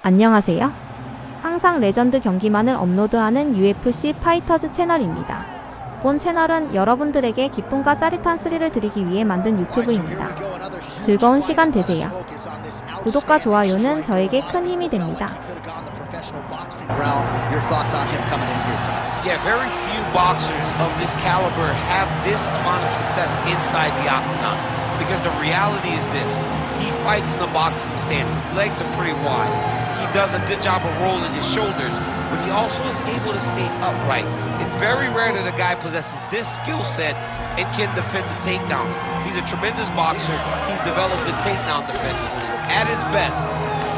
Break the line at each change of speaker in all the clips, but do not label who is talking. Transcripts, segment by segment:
안녕하세요. 항상 레전드 경기만을 업로드하는 UFC 파이터즈 채널입니다. 본 채널은 여러분들에게 기쁨과 짜릿한 스릴을 드리기 위해 만든 유튜브입니다. 즐거운 시간 되세요. 구독과 좋아요는 저에게 큰 힘이 됩니다.
Yeah, very few boxers of this caliber have this amount of success inside the octagon. Because the reality is this. He fights in the boxing stance. His legs are pretty wide. He does a good job of rolling his shoulders, but he also is able to stay upright. It's very rare that a guy possesses this skill set and can defend the takedown. He's a tremendous boxer. He's developed a takedown defender. At his best,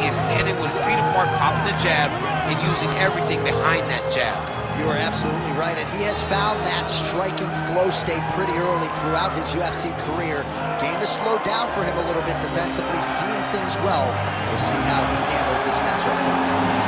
he is standing with his feet apart, popping the jab, and using everything behind that jab.
You are absolutely right, and he has found that striking flow state pretty early throughout his UFC career. Game has slowed down for him a little bit defensively, seeing things well. We'll see how he handles this matchup tonight.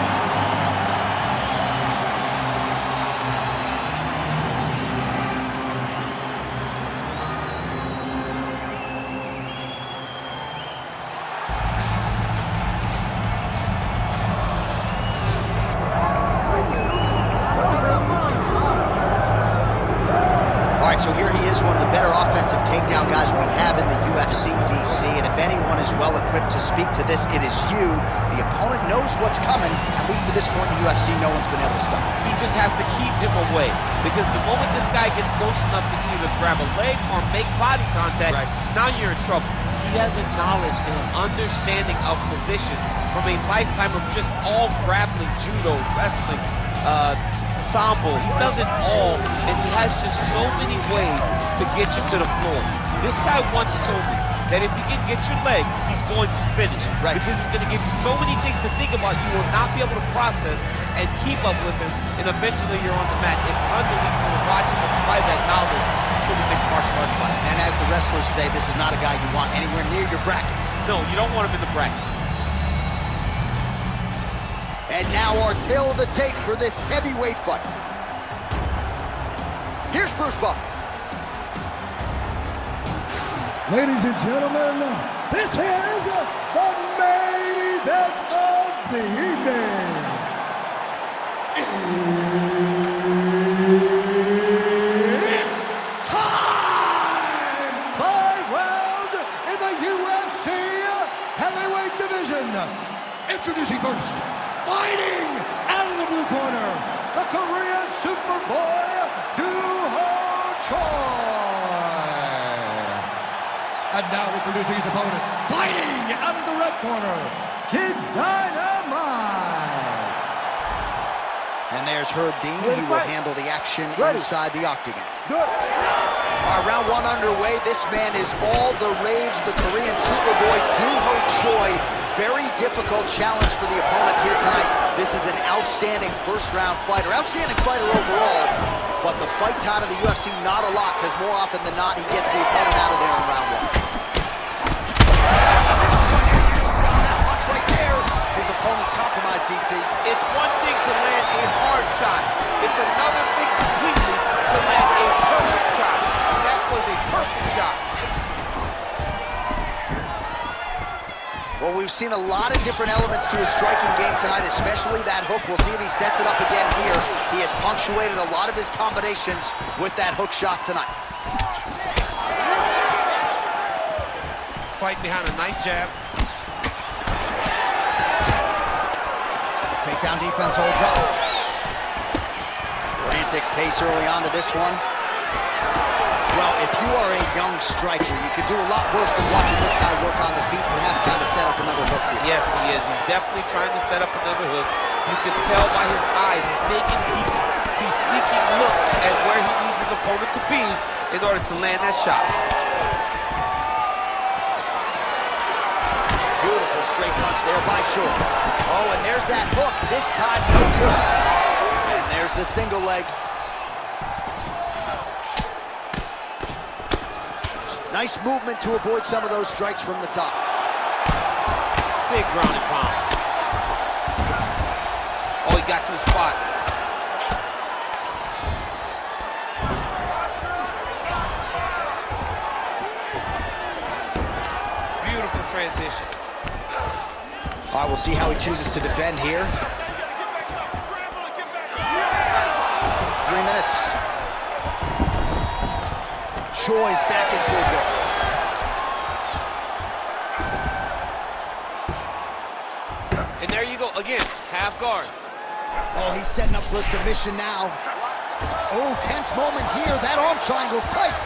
So here he is, one of the better offensive takedown guys we have in the UFC DC, and if anyone is well equipped to speak to this, it is you. The opponent knows what's coming. At least to this point in the UFC, no one's been able to stop him.
He just has to keep him away, because the moment this guy gets close enough to either grab a leg or make body contact, now you're in trouble. He has a knowledge and an understanding of position from a lifetime of just all grappling, judo, wrestling, sambo. He does it all, and he has just so many ways to get you to the floor. This guy once told me that if he can get your leg, he's going to finish. Because he's going to give you so many things to think about you will not be able to process and keep up with him, and eventually you're on the mat. It's unbelievable to watch him apply that knowledge to the mixed martial arts fight.
And as the wrestlers say, this is not a guy you want anywhere near your bracket.
No, you don't want him in the bracket.
And now our tale of the tape for this heavyweight fight. Here's Bruce Buffer.
Ladies and gentlemen, this is the main event of the evening. It's time! 5 rounds in the UFC heavyweight division. Introducing first, fighting out of the blue corner, the Korean Superboy, Duhoege. And now introducing his opponent, fighting out of the red corner, Kid Dynamite.
And there's Herb Dean. He will handle the action inside the octagon. All right, round one underway. This man is all the rage, the Korean Superboy, Duhoege. Very difficult challenge for the opponent here tonight. This is an outstanding first-round fighter. Outstanding fighter overall, but the fight time of the UFC, not a lot, because more often than not, he gets the opponent out of there in round one. That punch right there. His opponent's compromised, DC.
It's one thing to land a hard shot. It's another thing completely to land a perfect shot. And that was a perfect shot.
Well, we've seen a lot of different elements to his striking game tonight, especially that hook. We'll see if he sets it up again here. He has punctuated a lot of his combinations with that hook shot tonight.
Fight behind a nice jab.
Takedown defense holds up. Frantic pace early on to this one. Well, if you are a young striker, you could do a lot worse than watching this guy work on the feet, perhaps trying to set up another hook here.
Yes, he is. He's definitely trying to set up another hook. You can tell by his eyes. He's making these sneaking looks at where he needs his opponent to be in order to land that shot.
Beautiful straight punch there by Choi. Oh, and there's that hook. This time, no good. And there's the single leg. Nice movement to avoid some of those strikes from the top.
Big ground and pound. Oh, he got to his spot. Beautiful transition.
All right, we'll see how he chooses to defend here. 3 minutes. Choi's back in full go.
And there you go, again, half guard.
Oh, he's setting up for a submission now. Oh, tense moment here. That arm triangle's tight.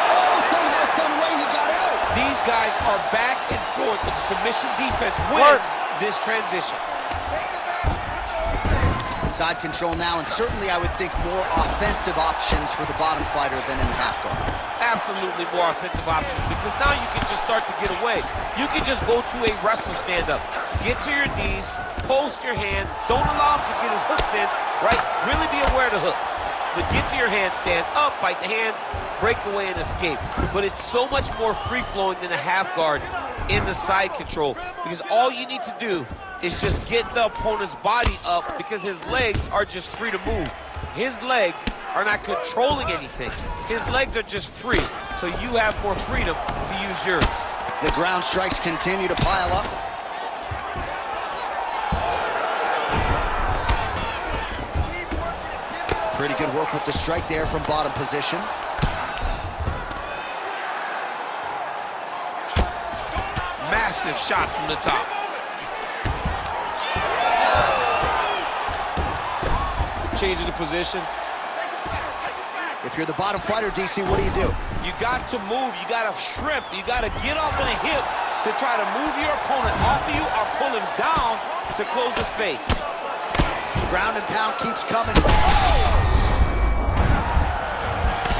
Oh, somehow, some way he got out.
These guys are back and forth, but the submission defense wins this transition.
Side control now, and certainly I would think more offensive options for the bottom fighter than in the half guard.
Absolutely more offensive options, because now you can just start to get away. You can just go to a wrestle stand-up. Get to your knees, post your hands, don't allow him to get his hooks in, right? Really be aware of the hooks. But get to your hands, stand up, fight the hands, break away and escape. But it's so much more free-flowing than a half guard in the side control, because all you need to do is just get the opponent's body up, because his legs are just free to move. His legs are not controlling anything. His legs are just free, so you have more freedom to use yours.
The ground strikes continue to pile up. Pretty good work with the strike there from bottom position.
Massive shot from the top. Changing the position.
If you're the bottom fighter, DC, what do?
You got to move, you got to shrimp, you got to get up in a hip to try to move your opponent off of you or pull him down to close the space.
Ground and pound keeps coming. Oh!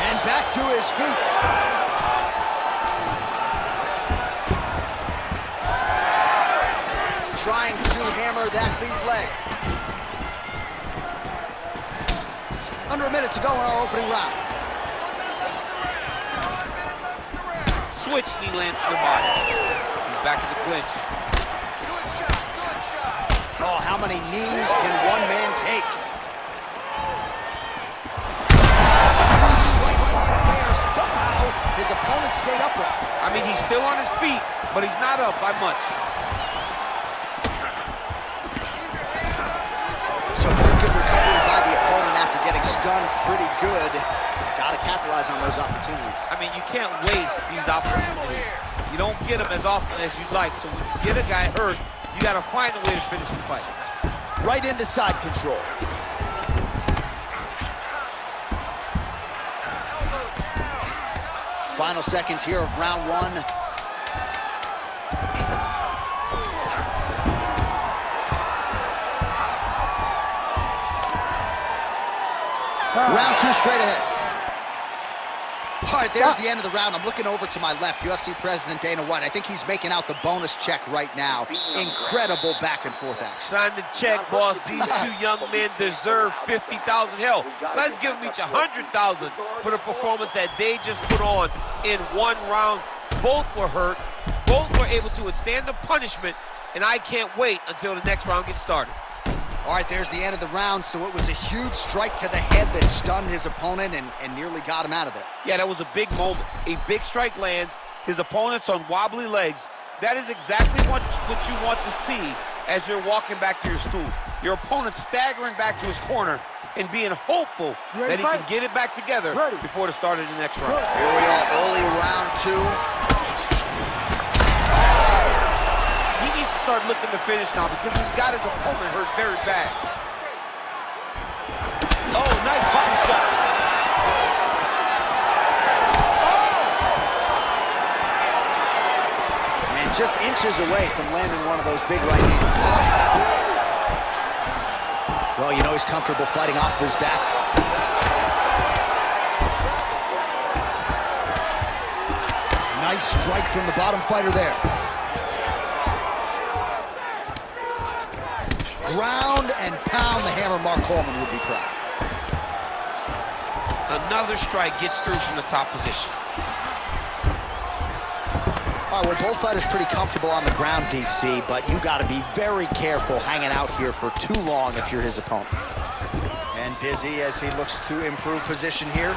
And back to his feet. Trying to hammer that lead leg. Under a minute to go in our opening round.
Switch knee lands to the body. He's back to the clinch.
Oh, how many knees can one man take? Somehow, his opponent stayed upright.
I mean, he's still on his feet, but he's not up by much.
So pretty good recovery by the opponent after getting stunned pretty good. Got to capitalize on those opportunities.
I mean, you can't waste these opportunities. You don't get them as often as you'd like. So when you get a guy hurt, you got to find a way to finish the fight.
Right into side control. Final seconds here of round one. Round two straight ahead. All right, there's the end of the round. I'm looking over to my left, UFC President Dana White. I think he's making out the bonus check right now. Incredible back and forth action.
Sign the check, boss. These two young men deserve $50,000. Hell, let's give them each $100,000 for the performance that they just put on in one round. Both were hurt. Both were able to withstand the punishment, and I can't wait until the next round gets started.
All right, there's the end of the round. So it was a huge strike to the head that stunned his opponent and nearly got him out of there.
Yeah, that was a big moment. A big strike lands. His opponent's on wobbly legs. That is exactly what you want to see as you're walking back to your stool. Your opponent staggering back to his corner and being hopeful that he can get it back together before the start of the next round.
Here we are, early round two.
He needs to start looking to finish now because he's got his opponent hurt very bad. Oh, nice body shot.
And just inches away from landing one of those big right hands. Well, you know he's comfortable fighting off his back. Nice strike from the bottom fighter there. Ground and pound the hammer. Mark Coleman would be proud.
Another strike gets through from the top position.
All right, well, both fighters pretty comfortable on the ground, DC, but you got to be very careful hanging out here for too long if you're his opponent. And busy as he looks to improve position here.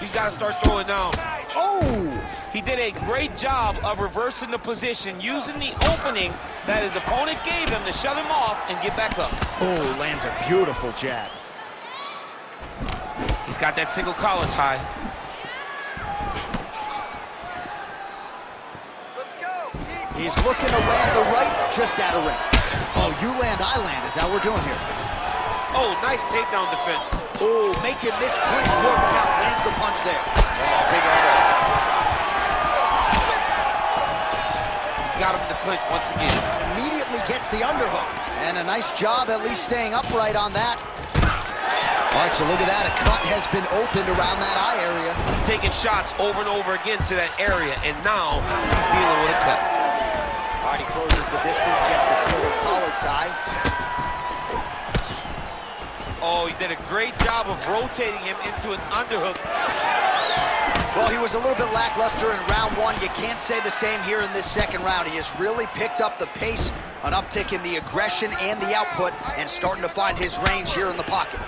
He's got to start throwing now.
Oh!
He did a great job of reversing the position, using the opening that his opponent gave him to shut him off and get back up.
Oh, lands a beautiful jab.
He's got that single collar tie.
He's looking to land the right, just out of range. Oh, you land, I land. Is that what we're doing here?
Oh, nice takedown defense.
Oh, making this clinch work out. Lands the punch there. Oh, big elbow.
He's got him in the clinch once again.
Immediately gets the underhook. And a nice job at least staying upright on that. All right, so look at that. A cut has been opened around that eye area.
He's taking shots over and over again to that area, and now he's dealing with a cut.
All right, he closes the distance, gets the single collar tie.
Oh, he did a great job of rotating him into an underhook.
Well, he was a little bit lackluster in round one. You can't say the same here in this second round. He has really picked up the pace, an uptick in the aggression and the output, and starting to find his range here in the pocket.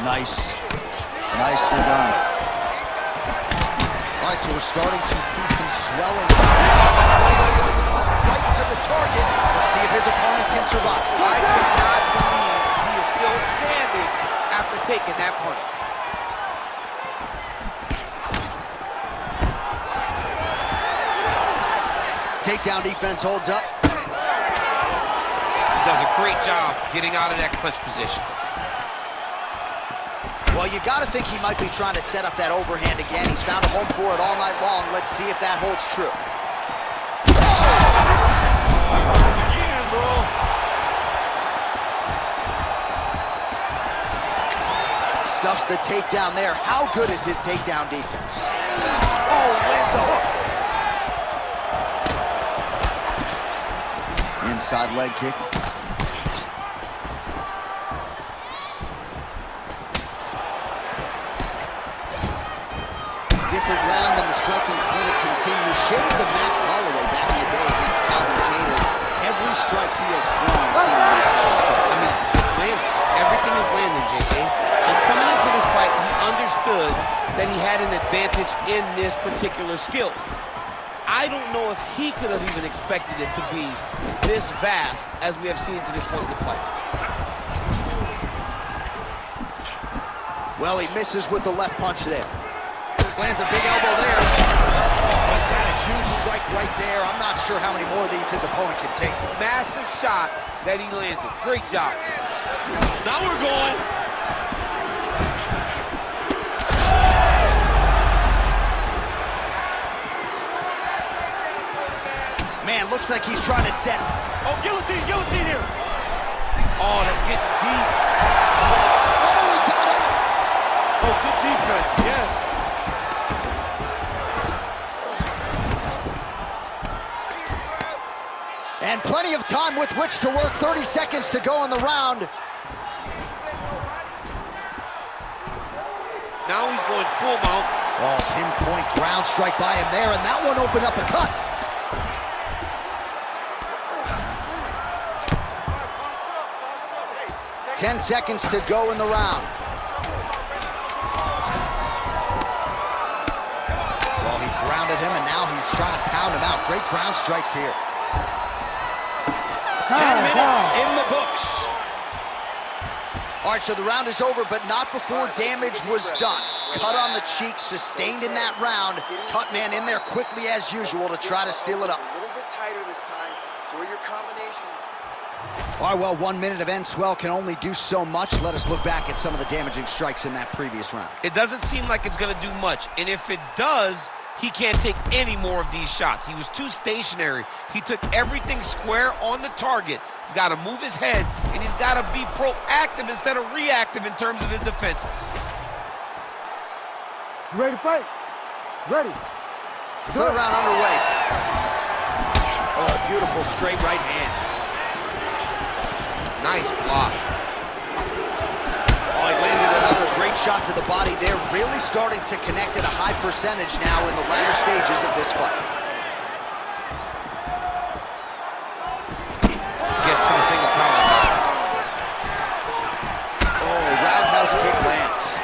Nice. Nicely done. All right, so we're starting to see some swelling. Right to the target. Let's see if his opponent can survive.
I cannot believe he is still standing after taking that punch.
Takedown defense holds up.
He does a great job getting out of that clinch position.
Well, you got to think he might be trying to set up that overhand again. He's found a home for it all night long. Let's see if that holds true.
Yeah, bro.
Stuffs the takedown there. How good is his takedown defense? Oh, he lands a hook. Inside leg kick. Different round and the striking clinic continues. Shades of Max Holloway back in the day against Calvin Cater. Every strike he has thrown seemingly is on target.
I mean, it's landing. Everything is landing, JJ. And coming into this fight, he understood that he had an advantage in this particular skill. I don't know if he could have even expected it to be this vast as we have seen to this point in the fight.
Well, he misses with the left punch there. Lands a big elbow there. Oh, he's had a huge strike right there. I'm not sure how many more of these his opponent can take.
Massive shot that he landed. Great job. Now we're going.
Man, looks like he's trying to set.
Oh, guillotine here. Oh, that's getting deep.
Oh, he got out.
Oh, good defense, yes.
And plenty of time with which to work. 30 seconds to go in the round.
Now he's going full mount.
Oh, pinpoint ground strike by him there, and that one opened up a cut. Ten seconds to go in the round. Well, he grounded him, and now he's trying to pound him out. Great ground strikes here. 10 minutes in the books. All right, so the round is over, but not before damage was done. Cut on the cheek, sustained in that round. Cut man in there quickly as usual to try to seal it up.
A little bit tighter this time to where your combinations.
All right, well, 1 minute of end swell can only do so much. Let us look back at some of the damaging strikes in that previous round.
It doesn't seem like it's going to do much, and if it does, he can't take any more of these shots. He was too stationary. He took everything square on the target. He's got to move his head, and he's got to be proactive instead of reactive in terms of his defenses.
You ready to fight? Ready.
Third round underway. Oh, beautiful straight right hand.
Nice block.
Oh, he landed another great shot to the body there. Really starting to connect at a high percentage now in the latter stages of this fight.
Gets to the single collar.
Oh, roundhouse kick lands.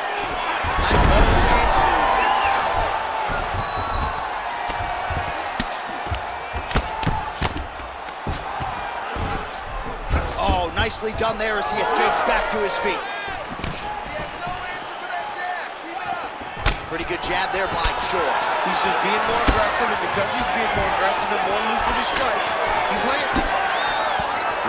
nicely done there as he escapes back to his feet. Pretty good jab there by Choi.
He's just being more aggressive, and because he's being more aggressive and more loose with his strikes, he's landing.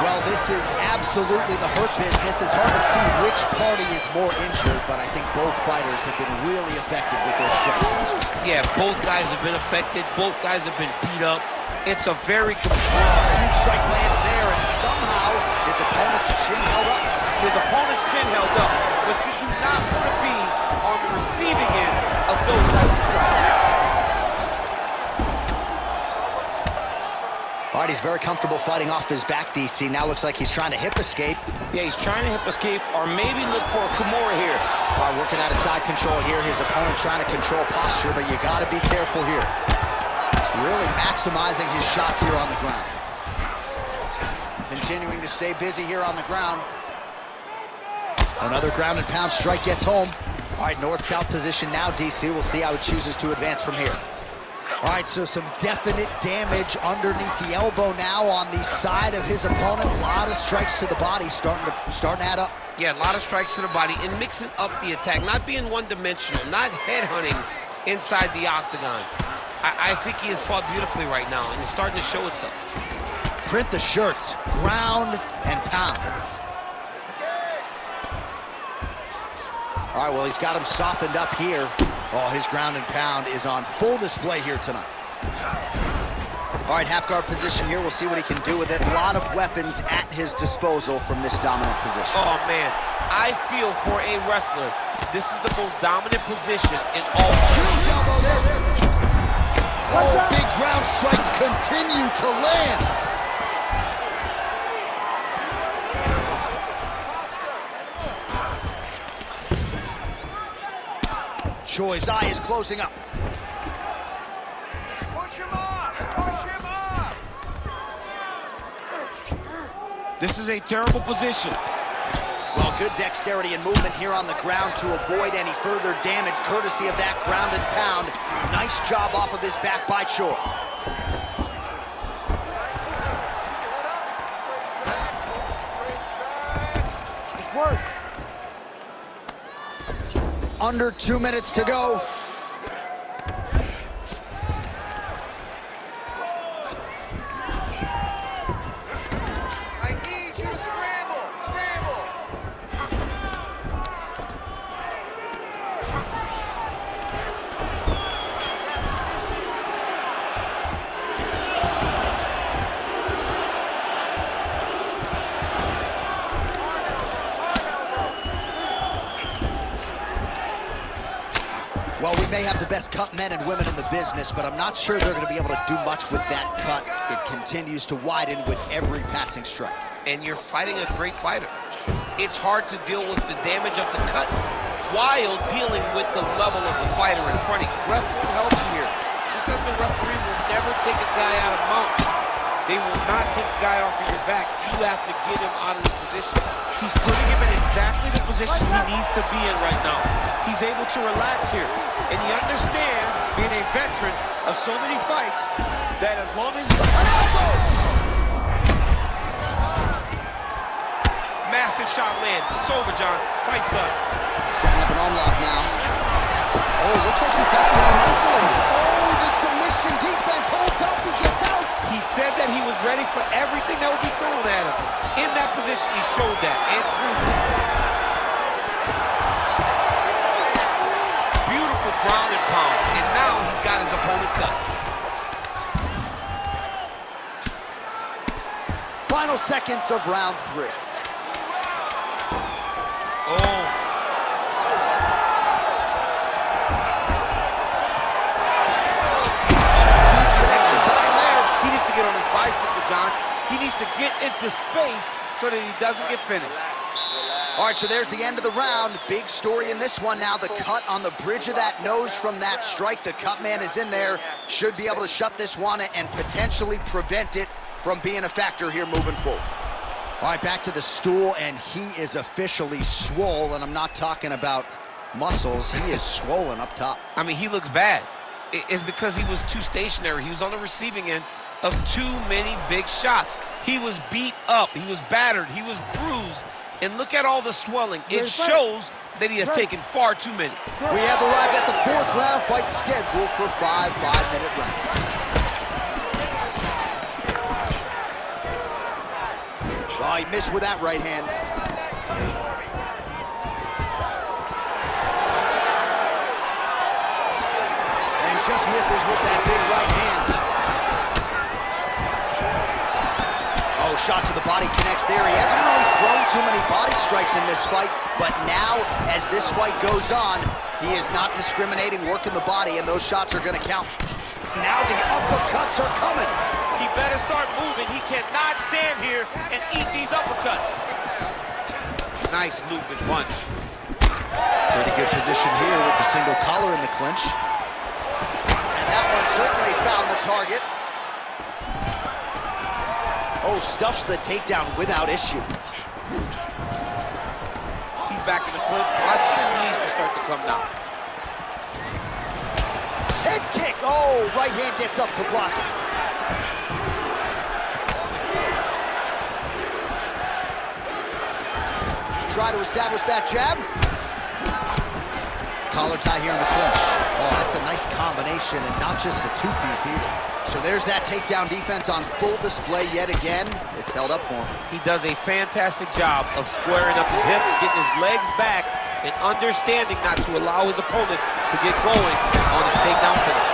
Well, this is absolutely the hurt business. It's hard to see which party is more injured, but I think both fighters have been really effective with their strikes.
Yeah, both guys have been affected. Both guys have been beat up. It's a very
Huge strike lands there, and somehow his opponent's chin held up.
His opponent's chin held up, but you do not want to be on the receiving end of those types of strikes.
All right, he's very comfortable fighting off his back, DC. Now looks like he's trying to hip escape.
Yeah, he's trying to hip escape or maybe look for a Kimura here.
Working out of side control here. His opponent trying to control posture, but you got to be careful here. Really maximizing his shots here on the ground. Continuing to stay busy here on the ground. Another ground and pound strike gets home. All right, north-south position now, DC. We'll see how he chooses to advance from here. All right, so some definite damage underneath the elbow now on the side of his opponent. A lot of strikes to the body starting to add up.
Yeah, a lot of strikes to the body and mixing up the attack, not being one-dimensional, not headhunting inside the octagon. I think he has fought beautifully right now, and it's starting to show itself.
Print the shirts, ground and pound. All right, well, he's got him softened up here. Oh, his ground and pound is on full display here tonight. All right, half guard position here. We'll see what he can do with it. A lot of weapons at his disposal from this dominant position.
Oh, man, I feel for a wrestler, this is the most dominant position in all.
Huge elbow there. Oh, big ground strikes continue to land. Choi's eye is closing up.
Push him off! Push him off!
This is a terrible position.
Well, good dexterity and movement here on the ground to avoid any further damage, courtesy of that ground and pound. Nice job off of his back by Choi.
It's work.
Under 2 minutes to go.
I need you to scramble! Scramble!
Well, we may have the best cut men and women in the business, but I'm not sure they're going to be able to do much with that cut. It continues to widen with every passing strike.
And you're fighting a great fighter. It's hard to deal with the damage of the cut while dealing with the level of the fighter in front of you. Referee helps you here. Just as the referee will never take a guy out of mount. They will not take a guy off of your back. You have to get him out of this position.
He's putting him in exactly the position he needs to be in right now. He's able to relax here. And he understands, being a veteran of so many fights, that as long as he's...
Massive shot lands. It's over, John. Fight's done.
Setting up an arm lock now. Oh, looks like he's got the arm isolated. Oh, the submission defense holds up. He gets out.
He said that he was ready for everything that would be thrown at him. In that position, he showed that and proved it. Beautiful ground and pound, and now he's got his opponent cut.
Final seconds of round 3.
Oh. He needs to get on his bicycle, John. He needs to get into space so that he doesn't get finished.
All right, so there's the end of the round. Big story in this one now. The cut on the bridge of that nose from that strike. The cut man is in there. Should be able to shut this one and potentially prevent it from being a factor here moving forward. All right, back to the stool, and he is officially swole, and I'm not talking about muscles. He is swollen up top.
I mean, he looks bad. It's because he was too stationary. He was on the receiving end of too many big shots. He was beat up. He was battered. He was bruised. And look at all the swelling. It shows that he has taken far too many.
We have arrived at the 4th round fight scheduled for 5 5-minute rounds. Oh, he missed with that right hand. And just misses with that big right hand. Oh, shot to the body connects there. He hasn't really thrown too many body strikes in this fight, but now, as this fight goes on, he is not discriminating, working the body, and those shots are going to count. Now the uppercuts are coming.
He better start moving. He cannot stand here and eat these uppercuts. Nice looping punch.
Pretty good position here with the single collar in the clinch. And that one certainly found the target. Oh, stuffs the takedown without issue.
He's back in the clinch. Watch the knees to start to come down.
Head kick. Oh, right hand gets up to block it. Try to establish that jab. Collar tie here in the clinch. Oh, that's a nice combination and not just a two-piece either. So there's that takedown defense on full display yet again. It's held up for him.
He does a fantastic job of squaring up his hips, getting his legs back, and understanding not to allow his opponent to get going on his takedown finish.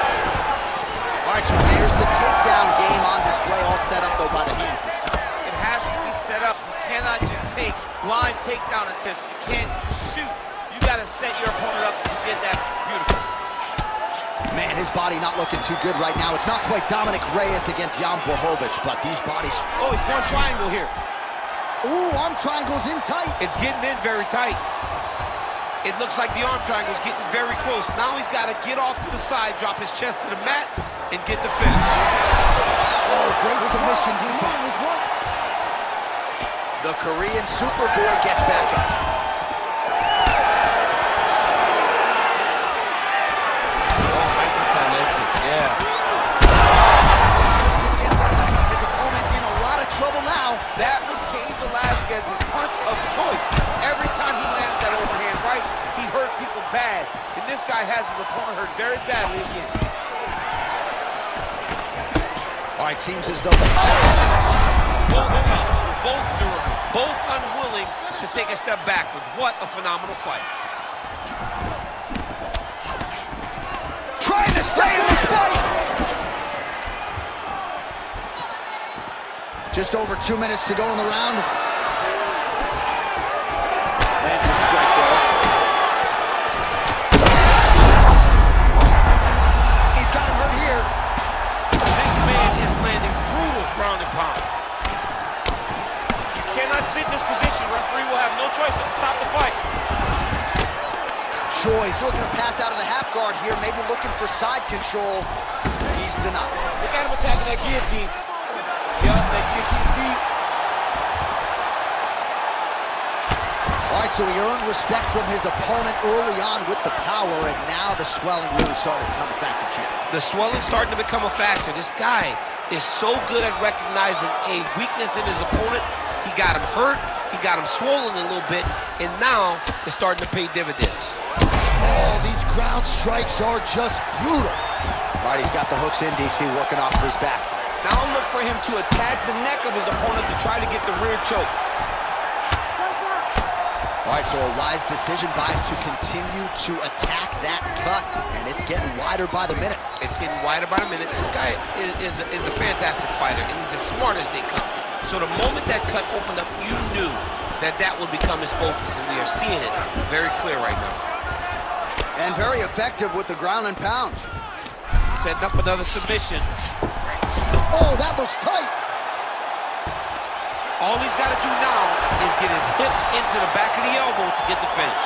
All right, so there's the takedown game on display, all set up, though, by the hands this time.
It has to be set up. You cannot just take blind takedown attempts. You can't shoot. You got to set your opponent up to get that beautiful.
Man, his body not looking too good right now. It's not quite Dominic Reyes against Jan Blachowicz, but these bodies...
Oh, he's going triangle here.
Ooh, arm triangle's in tight.
It's getting in very tight. It looks like the arm triangle's getting very close. Now he's got to get off to the side, drop his chest to the mat, and get the finish.
Oh, great submission defense. The Korean Superboy gets back up. Trouble now.
That was Cain Velasquez's punch of choice. Every time he landed that overhand right, he hurt people bad. And this guy has his opponent hurt very badly again.
All right, seems as though the
both tough, both durable, both unwilling to take a step backwards. What a phenomenal fight.
Trying to stay in this fight. Just over 2 minutes to go in the round. Lands a strike there. He's got him hurt here.
This man is landing brutal ground and pound. You cannot sit in this position. Referee will have no choice but to stop the fight.
Choi's looking to pass out of the half guard here, maybe looking for side control. He's denied.
Look at him attacking that guillotine.
All right, so he earned respect from his opponent early on with the power, and now the swelling really started to become a factor, Chief.
The swelling's starting to become a factor. This guy is so good at recognizing a weakness in his opponent. He got him hurt, he got him swollen a little bit, and now it's starting to pay dividends.
Oh, these ground strikes are just brutal. All right, he's got the hooks in, DC, working off his back.
Now look for him to attack the neck of his opponent to try to get the rear choke.
All right, so a wise decision by him to continue to attack that cut, and it's getting wider by the minute.
It's getting wider by the minute. This guy is a fantastic fighter, and he's as smart as they come. So the moment that cut opened up, you knew that that would become his focus, and we are seeing it very clear right now.
And very effective with the ground and pound.
Setting up another submission.
Oh, that looks tight.
All he's got to do now is get his hips into the back of the elbow to get the finish.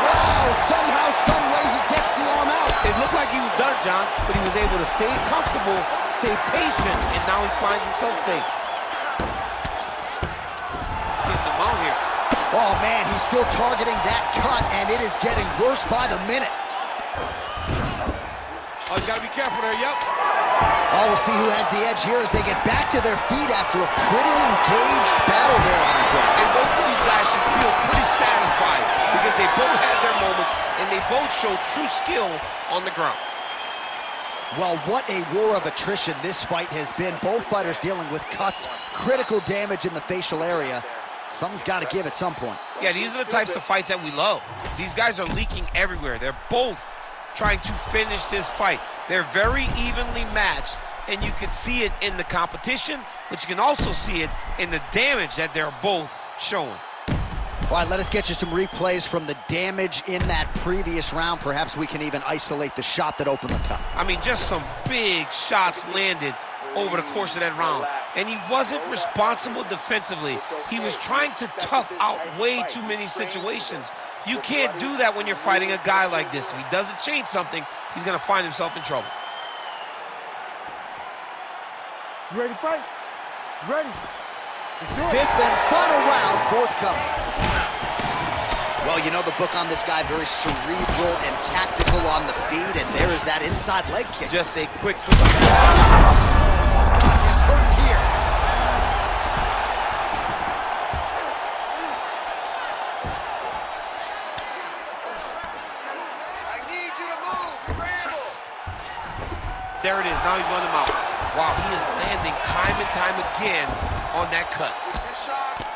Wow, somehow, some way he gets the arm out.
It looked like he was done, John, but he was able to stay comfortable, stay patient, and now he finds himself safe. Getting him out here.
Oh, man, he's still targeting that cut, and it is getting worse by the minute.
Oh, you got to be careful there, yep.
Oh, we'll see who has the edge here as they get back to their feet after a pretty engaged battle there on the ground.
And both of these guys should feel pretty satisfied because they both had their moments and they both showed true skill on the ground.
Well, what a war of attrition this fight has been. Both fighters dealing with cuts, critical damage in the facial area. Something's got to give at some point.
Yeah, these are the types of fights that we love. These guys are leaking everywhere. They're both trying to finish this fight. They're very evenly matched, and you can see it in the competition, but you can also see it in the damage that they're both showing.
All right, let us get you some replays from the damage in that previous round. Perhaps we can even isolate the shot that opened the cut.
I mean, just some big shots landed over the course of that round. And he wasn't responsible defensively. He was trying to tough out way too many situations. You can't do that when you're fighting a guy like this. If he doesn't change something, he's going to find himself in trouble.
You ready to fight? You ready?
Fifth and final round, forthcoming. Well, you know the book on this guy, very cerebral and tactical on the feet, and there is that inside leg kick.
Just a quick switch.
Hurt here.
I need you to move. Scramble.
There it is. Now he's running him out. Wow, he is landing time and time again on that cut.
Get your shots.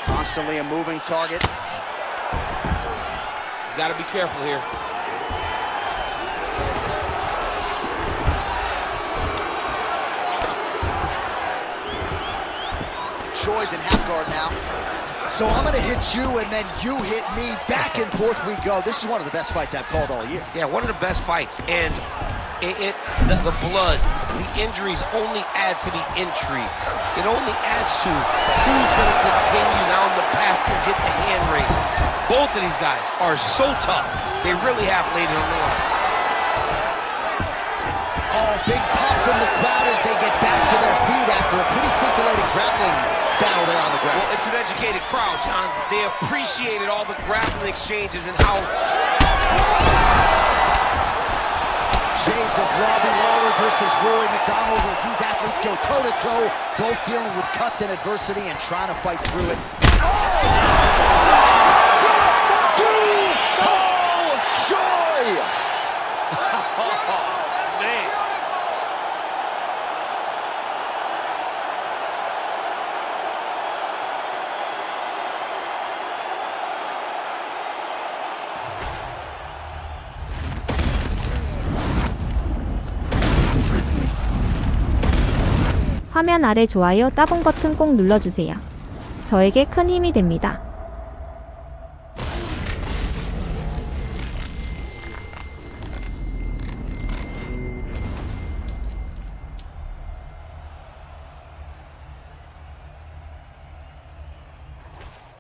Constantly a moving target.
He's got to be careful here.
Choi's in half guard now. So I'm going to hit you and then you hit me. Back and forth we go. This is one of the best fights I've called all year.
Yeah, one of the best fights. And the blood, the injuries only add to the intrigue. It only adds to who's going to continue down the path to get the hand raised. Both of these guys are so tough. They really have laid it on the line.
Oh, big pop from the crowd as they get back to their feet after a pretty scintillating grappling battle there on the ground.
Well, it's an educated crowd, John. They appreciated all the grappling exchanges and how...
Shades of Robbie Lawler versus Rory McDonald as these athletes go toe-to-toe, both dealing with cuts and adversity and trying to fight through it. Oh, joy!
Man.
화면 아래 좋아요 따봉 버튼 꼭 눌러주세요. 저에게 큰 힘이 됩니다.